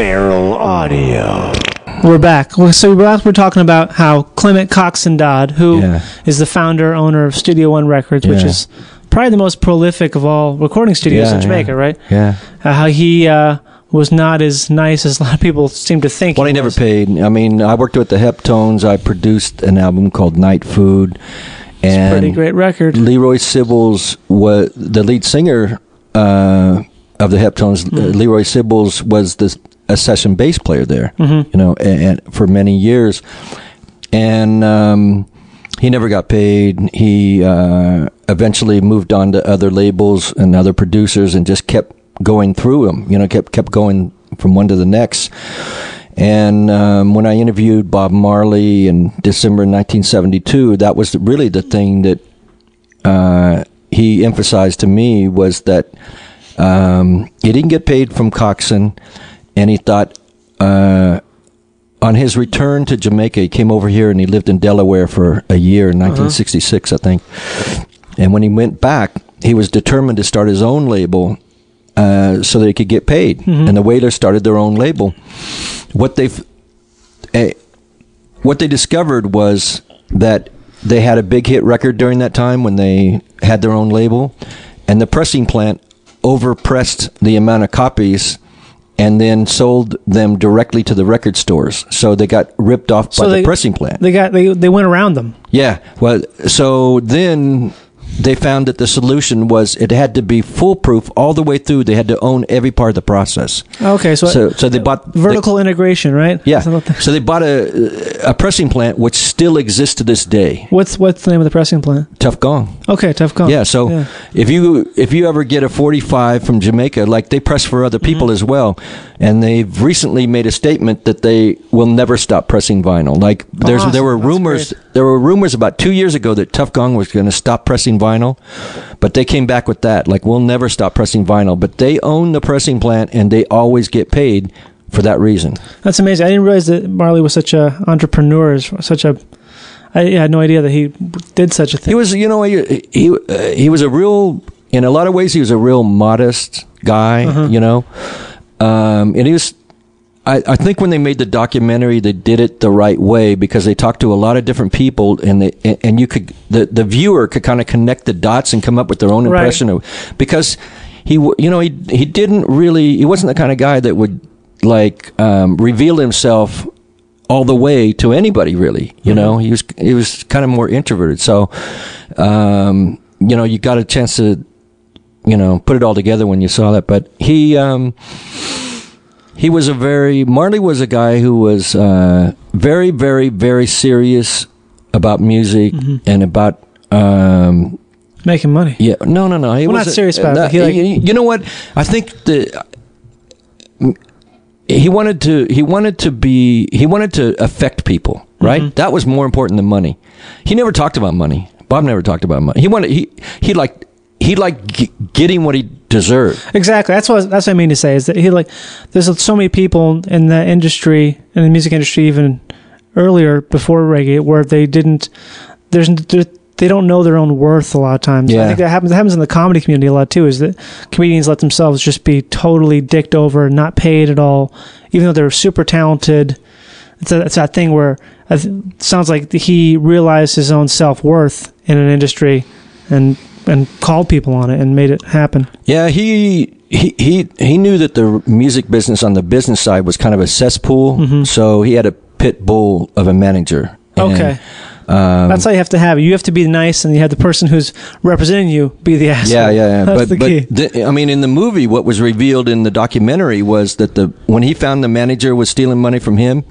Feral Audio. We're back. So we're talking about how Clement Coxon Dodd, who is the founder, owner of Studio One Records, which is probably the most prolific of all recording studios in Jamaica, right? Yeah. How he was not as nice as a lot of people seem to think. Well, he never paid. I mean, I worked with the Heptones. I produced an album called Night Food. And it's a pretty great record. Leroy Sibbles was the lead singer of the Heptones. Leroy Sibbles was a session bass player there, you know, and for many years. And he never got paid. He eventually moved on to other labels and other producers and just kept going through them, you know, kept going from one to the next. And when I interviewed Bob Marley in December 1972, that was really the thing that he emphasized to me was that he didn't get paid from Coxon, and he thought on his return to Jamaica, he came over here and he lived in Delaware for a year in 1966, I think. And when he went back, he was determined to start his own label so that he could get paid. And the Wailers started their own label. What they discovered was that they had a big hit record during that time when they had their own label, and the pressing plant overpressed the amount of copies and then sold them directly to the record stores. So they got ripped off by the pressing plant. They went around them. Yeah. Well, so then they found that the solution was it had to be foolproof all the way through. They had to own every part of the process. Okay, so they bought vertical integration, right? Yeah. So they bought a pressing plant which still exists to this day. What's the name of the pressing plant? Tough Gong. Okay, Tough Gong. Yeah. So if you ever get a 45 from Jamaica, like they press for other people as well, and they've recently made a statement that they will never stop pressing vinyl. Like there were rumors. There were rumors about 2 years ago that Tough Gong was going to stop pressing vinyl, but they came back with that. Like, we'll never stop pressing vinyl. But they own the pressing plant, and they always get paid for that reason. That's amazing. I didn't realize that Marley was such an entrepreneur. I had no idea that he did such a thing. He was, you know, he was a real, in a lot of ways, he was a real modest guy, you know. And he was, I think when they made the documentary, they did it the right way because they talked to a lot of different people, and you could the viewer could kind of connect the dots and come up with their own impression of, because he didn't really, he wasn't the kind of guy that would like reveal himself all the way to anybody, really. You know, he was kind of more introverted. So you know, you got a chance to, you know, put it all together when you saw that. But Marley was a guy who was very, very, very serious about music and about making money. Yeah, no. He was not serious about it. You know what? I think he wanted to affect people, right? That was more important than money. He never talked about money. Bob never talked about money. He liked getting what he deserved. Exactly. That's what I mean to say is that there's so many people in the industry, in the music industry, even earlier before reggae, where they don't know their own worth a lot of times. Yeah. I think that happens in the comedy community a lot too, is that comedians let themselves just be totally dicked over, not paid at all, even though they're super talented. It's that thing where it sounds like he realized his own self-worth in an industry and called people on it and made it happen. Yeah, he knew that the music business on the business side was kind of a cesspool, so he had a pit bull of a manager. Okay. That's how you have to have it. You have to be nice, and you have the person who's representing you be the asshole. Yeah. That's the key. I mean, in the movie, what was revealed in the documentary was that when he found the manager was stealing money from him,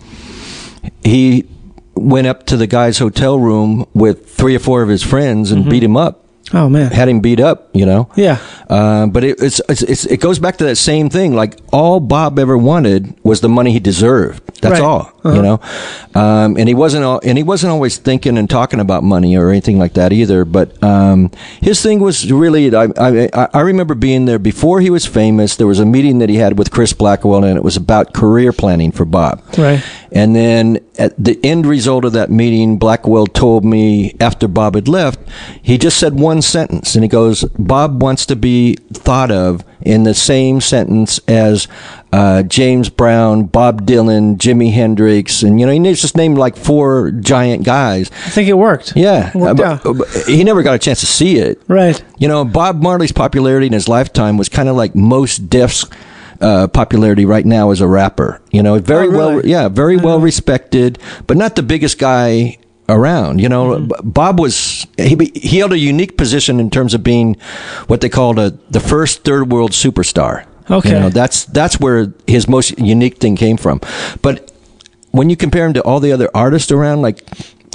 he went up to the guy's hotel room with 3 or 4 of his friends and beat him up. Oh man, had him beat up, you know. Yeah. But it goes back to that same thing. Like, all Bob ever wanted was the money he deserved. That's all, you know. And he wasn't always thinking and talking about money or anything like that either. But his thing was really, I remember being there before he was famous. There was a meeting that he had with Chris Blackwell, and it was about career planning for Bob. Right. And then at the end result of that meeting, Blackwell told me after Bob had left, he just said one one sentence, and he goes, Bob wants to be thought of in the same sentence as James Brown, Bob Dylan, Jimi Hendrix, and he just named like 4 giant guys. I think it worked. Yeah, It worked out. he never got a chance to see it. Right. Bob Marley's popularity in his lifetime was kind of like most Def's popularity right now as a rapper. Very well respected, but not the biggest guy around. Bob was he held a unique position in terms of being what they called the first third world superstar. Okay. That's where his most unique thing came from. But when you compare him to all the other artists around, like,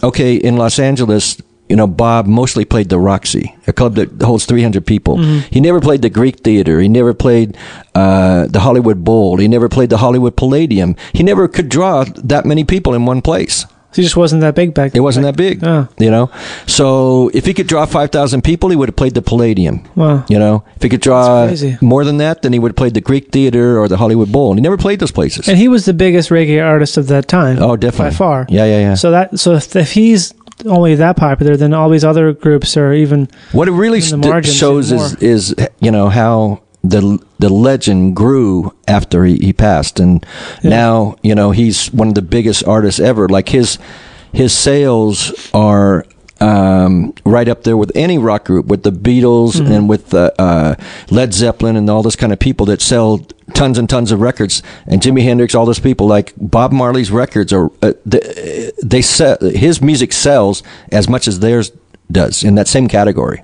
okay, in Los Angeles, Bob mostly played the Roxy, a club that holds 300 people. He never played the Greek Theater. He never played the Hollywood Bowl. He never played the Hollywood Palladium. He never could draw that many people in one place. He just wasn't that big back then. It wasn't that big, So if he could draw 5,000 people, he would have played the Palladium. Wow. If he could draw more than that, then he would have played the Greek Theater or the Hollywood Bowl. And he never played those places. And he was the biggest reggae artist of that time. Oh, definitely. By far. Yeah. So if he's only that popular, then all these other groups are even. What it really shows is how the legend grew after he passed, and now he's one of the biggest artists ever. Like his sales are right up there with any rock group, with the Beatles and with Led Zeppelin and all those kind of people that sell tons and tons of records, and Jimi Hendrix, all those people. Like Bob Marley's records are they sell, his music sells as much as theirs does in that same category.